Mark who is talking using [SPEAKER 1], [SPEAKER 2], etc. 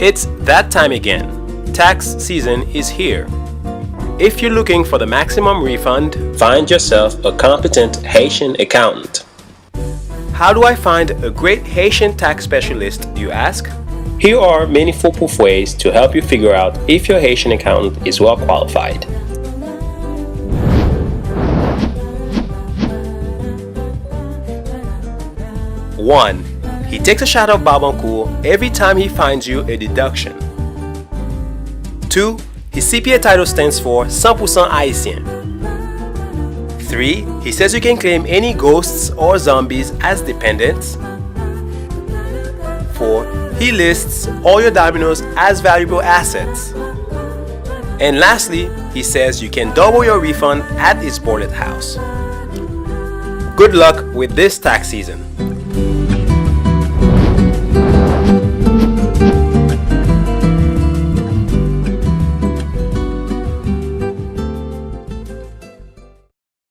[SPEAKER 1] It's that time again. Tax season is here. If you're looking for the maximum refund, find yourself a competent Haitian accountant. How do I find a great Haitian tax specialist, you ask? Here are many foolproof ways to help you figure out if your Haitian accountant is well qualified. 1. He takes a shot of Barbancourt every time he finds you a deduction. 2. His CPA title stands for 100% Haitian. 3. He says you can claim any ghosts or zombies as dependents. 4. He lists all your dominoes as valuable assets. And lastly, he says you can double your refund at his boarded house. Good luck with this tax season.